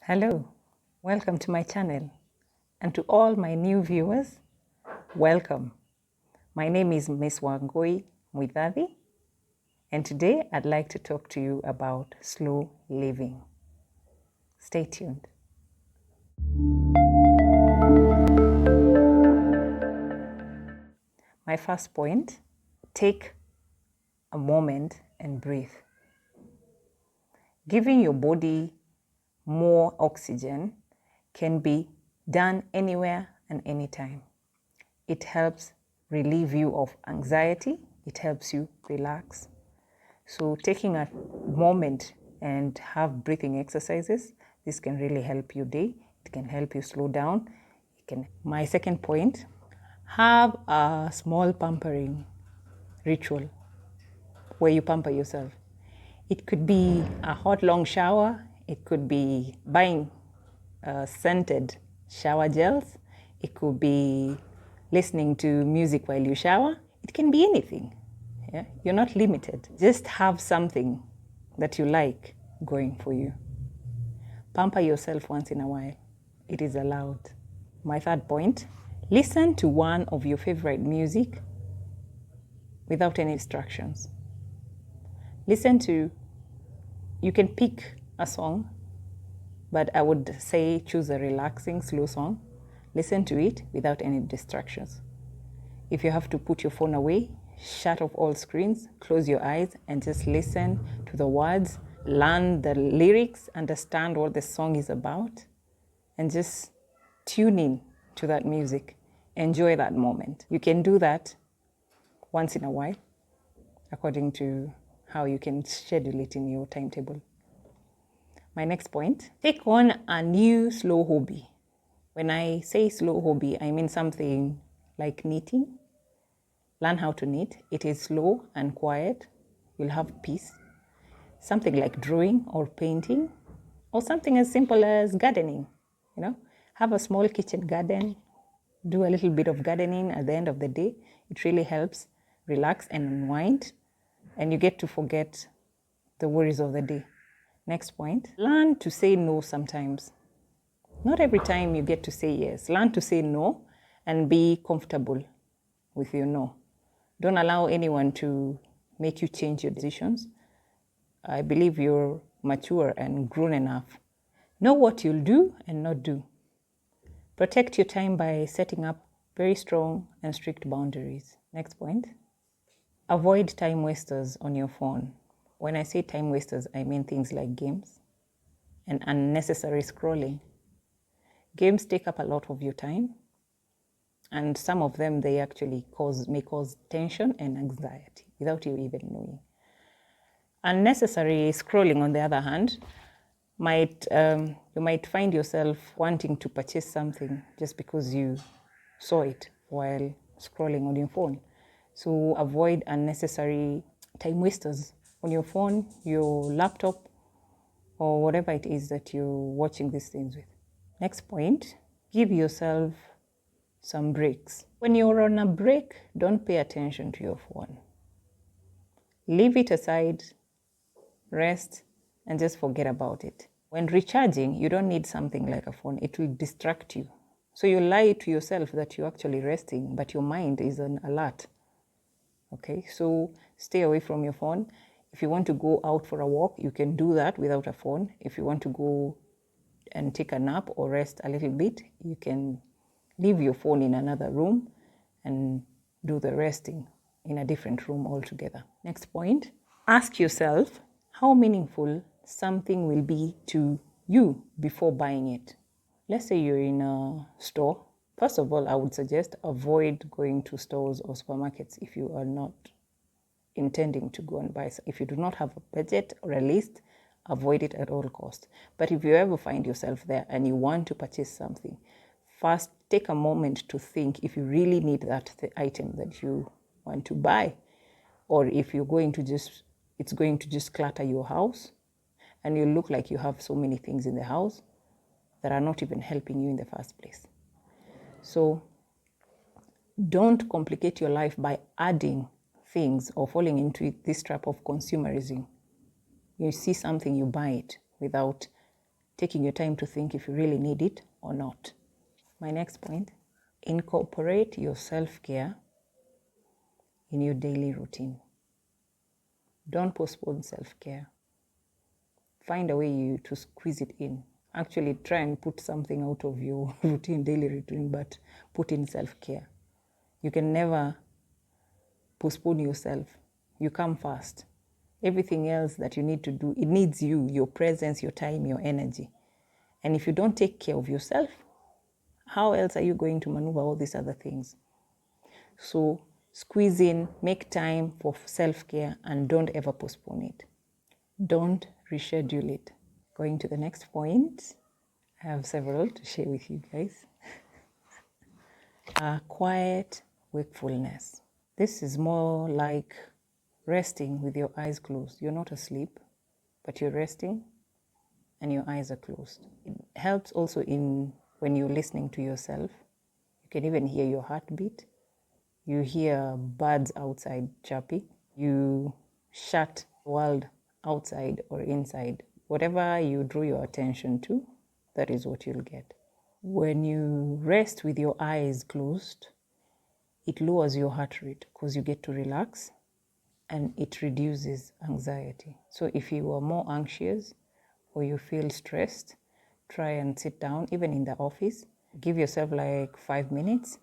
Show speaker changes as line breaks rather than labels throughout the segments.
Hello, welcome to my channel, and to all my new viewers, welcome. My name is Miss Wangui Muidhadi, and today I'd like to talk to you about slow living. Stay tuned. My first point, take a moment and breathe. Giving your body more oxygen can be done anywhere and anytime. It helps relieve you of anxiety. It helps you relax. So taking a moment and have breathing exercises, this can really help your day. It can help you slow down. My second point, have a small pampering ritual where you pamper yourself. It could be a hot, long shower. It could be buying scented shower gels. It could be listening to music while you shower. It can be anything. Yeah? You're not limited. Just have something that you like going for you. Pamper yourself once in a while. It is allowed. My third point, listen to one of your favorite music without any distractions. You can pick a song, but I would say choose a relaxing, slow song. Listen to it without any distractions. If you have to put your phone away, shut off all screens, close your eyes, and just listen to the words, learn the lyrics, understand what the song is about, and just tune in to that music. Enjoy that moment. You can do that once in a while, according to how you can schedule it in your timetable. My next point, take on a new slow hobby. When I say slow hobby, I mean something like knitting. Learn how to knit. It is slow and quiet. You'll have peace. Something like drawing or painting, or something as simple as gardening. Have a small kitchen garden. Do a little bit of gardening at the end of the day. It really helps relax and unwind, and you get to forget the worries of the day. Next point, learn to say no sometimes. Not every time you get to say yes. Learn to say no and be comfortable with your no. Don't allow anyone to make you change your decisions. I believe you're mature and grown enough. Know what you'll do and not do. Protect your time by setting up very strong and strict boundaries. Next point, avoid time wasters on your phone. When I say time wasters, I mean things like games and unnecessary scrolling. Games take up a lot of your time, and some of them, they actually may cause tension and anxiety without you even knowing. Unnecessary scrolling, on the other hand, you might find yourself wanting to purchase something just because you saw it while scrolling on your phone. So avoid unnecessary time wasters on your phone, your laptop, or whatever it is that you're watching these things with. Next point, give yourself some breaks. When you're on a break, don't pay attention to your phone. Leave it aside, rest, and just forget about it. When recharging, you don't need something like a phone. It will distract you. So you lie to yourself that you're actually resting, but your mind is on alert. Okay, so stay away from your phone. If you want to go out for a walk, you can do that without a phone. If you want to go and take a nap or rest a little bit, you can leave your phone in another room and do the resting in a different room altogether. Next point, ask yourself how meaningful something will be to you before buying it. Let's say you're in a store. First of all, I would suggest avoid going to stores or supermarkets if you are not intending to go and buy. If you do not have a budget or a list, avoid it at all costs. But if you ever find yourself there and you want to purchase something, first take a moment to think if you really need that item that you want to buy, or if it's going to just clutter your house and you look like you have so many things in the house that are not even helping you in the first place. So don't complicate your life by adding things or falling into this trap of consumerism. You see something, you buy it without taking your time to think if you really need it or not. My next point, incorporate your self-care in your daily routine. Don't postpone self-care. Find a way to squeeze it in. Actually, try and put something out of your daily routine, but put in self-care. You can never postpone yourself. You come first. Everything else that you need to do, it needs you, your presence, your time, your energy. And if you don't take care of yourself, how else are you going to maneuver all these other things? So squeeze in, make time for self-care, and don't ever postpone it. Don't reschedule it. Going to the next point, I have several to share with you guys. Quiet wakefulness. This is more like resting with your eyes closed. You're not asleep, but you're resting and your eyes are closed. It helps also in when you're listening to yourself. You can even hear your heartbeat. You hear birds outside chirping. You shut the world outside or inside. Whatever you drew your attention to, that is what you'll get. When you rest with your eyes closed, it lowers your heart rate because you get to relax, and it reduces anxiety. So if you are more anxious or you feel stressed, try and sit down, even in the office. Give yourself like 5 minutes,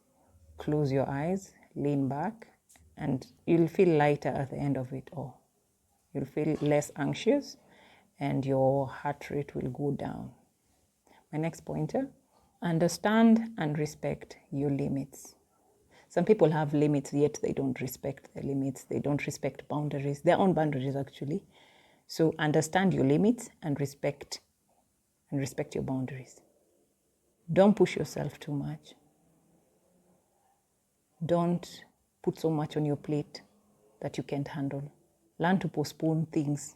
close your eyes, lean back, and you'll feel lighter at the end of it all. You'll feel less anxious and your heart rate will go down. My next pointer, understand and respect your limits. Some people have limits, yet they don't respect their limits. They don't respect boundaries, their own boundaries actually. So understand your limits and respect your boundaries. Don't push yourself too much. Don't put so much on your plate that you can't handle. Learn to postpone things.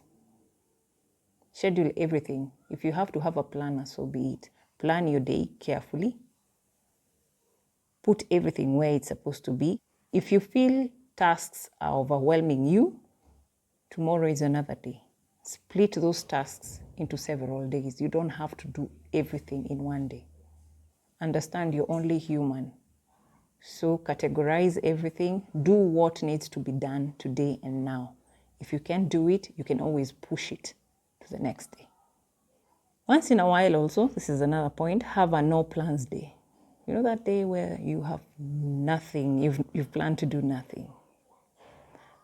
Schedule everything. If you have to have a planner, so be it. Plan your day carefully. Put everything where it's supposed to be. If you feel tasks are overwhelming you, tomorrow is another day. Split those tasks into several days. You don't have to do everything in one day. Understand you're only human. So categorize everything. Do what needs to be done today and now. If you can't do it, you can always push it to the next day. Once in a while also, this is another point, have a no plans day. You know that day where you have nothing, you've planned to do nothing.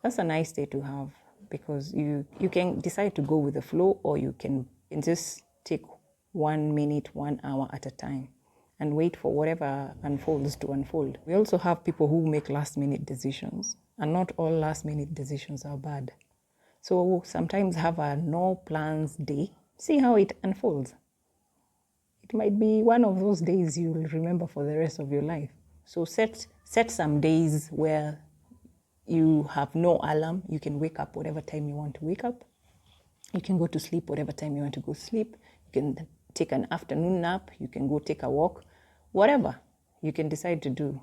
That's a nice day to have because you can decide to go with the flow, or you can just take 1 minute, 1 hour at a time and wait for whatever unfolds to unfold. We also have people who make last minute decisions, and not all last minute decisions are bad. So sometimes have a no plans day, see how it unfolds. It might be one of those days you'll remember for the rest of your life. So set some days where you have no alarm. You can wake up whatever time you want to wake up. You can go to sleep whatever time you want to go sleep. You can take an afternoon nap. You can go take a walk. Whatever you can decide to do,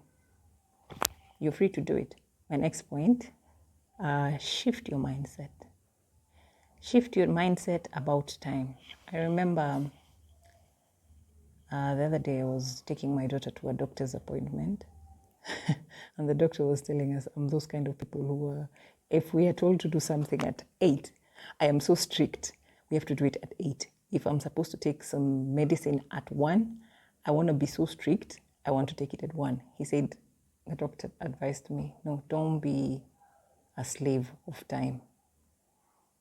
you're free to do it. My next point, shift your mindset. Shift your mindset about time. I remember the other day I was taking my daughter to a doctor's appointment and the doctor was telling us, I'm those kind of people who if we are told to do something at 8, I am so strict. We have to do it at 8. If I'm supposed to take some medicine at 1, I want to be so strict. I want to take it at 1. He said, the doctor advised me, no, don't be a slave of time.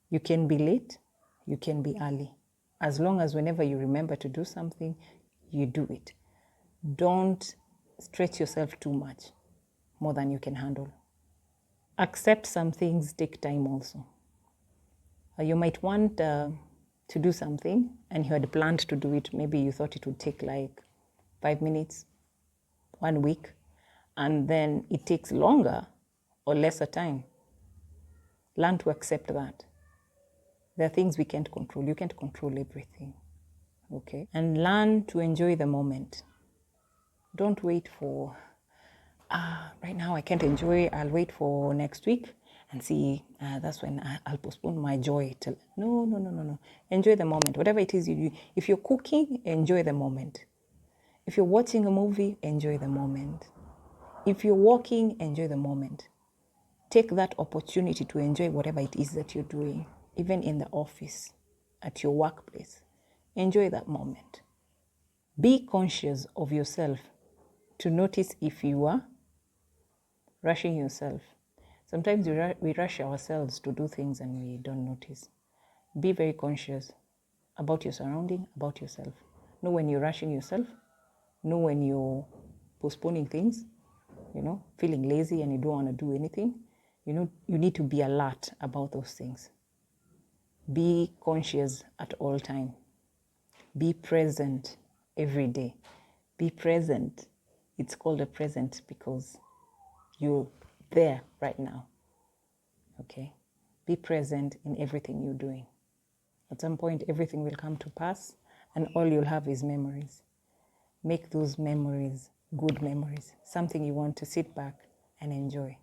You can be late, you can be early. As long as whenever you remember to do something, you do it. Don't stretch yourself too much, more than you can handle. Accept some things take time also. You might want to do something and you had planned to do it. Maybe you thought it would take like 5 minutes, 1 week, and then it takes longer or lesser time. Learn to accept that. There are things we can't control. You can't control everything, okay? And learn to enjoy the moment. Don't wait for, right now I can't enjoy, I'll wait for next week. and see, that's when I'll postpone my joy till. No, no, no, no, no. Enjoy the moment. Whatever it is you do. If you're cooking, enjoy the moment. If you're watching a movie, enjoy the moment. If you're walking, enjoy the moment. Take that opportunity to enjoy whatever it is that you're doing, even in the office, at your workplace. Enjoy that moment. Be conscious of yourself to notice if you are rushing yourself. Sometimes we rush ourselves to do things and we don't notice. Be very conscious about your surrounding, about yourself. Know when you're rushing yourself. Know when you're postponing things, feeling lazy and you don't want to do anything. You need to be alert about those things. Be conscious at all time. Be present every day. Be present. It's called a present because you're there right now. Okay? Be present in everything you're doing. At some point, everything will come to pass, and all you'll have is memories. Make those memories good memories, something you want to sit back and enjoy.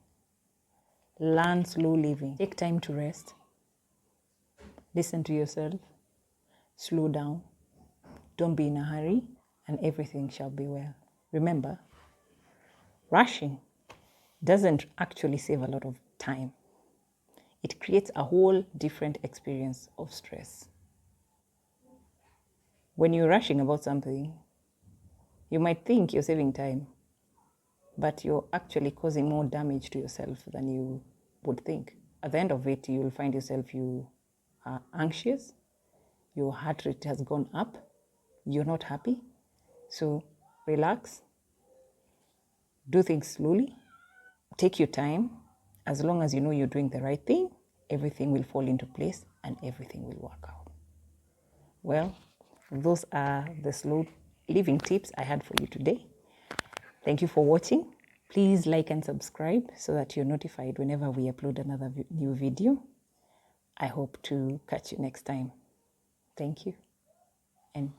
Learn slow living. Take time to rest. Listen to yourself. Slow down. Don't be in a hurry, and everything shall be well. Remember, rushing doesn't actually save a lot of time. It creates a whole different experience of stress. When you're rushing about something, you might think you're saving time, but you're actually causing more damage to yourself than you would think. At the end of it, you'll find yourself, you are anxious, your heart rate has gone up, you're not happy. So relax, do things slowly, take your time. As long as you know you're doing the right thing, everything will fall into place and everything will work out. Well, those are the slow living tips I had for you today. Thank you for watching. Please like and subscribe so that you're notified whenever we upload another new video. I hope to catch you next time. Thank you and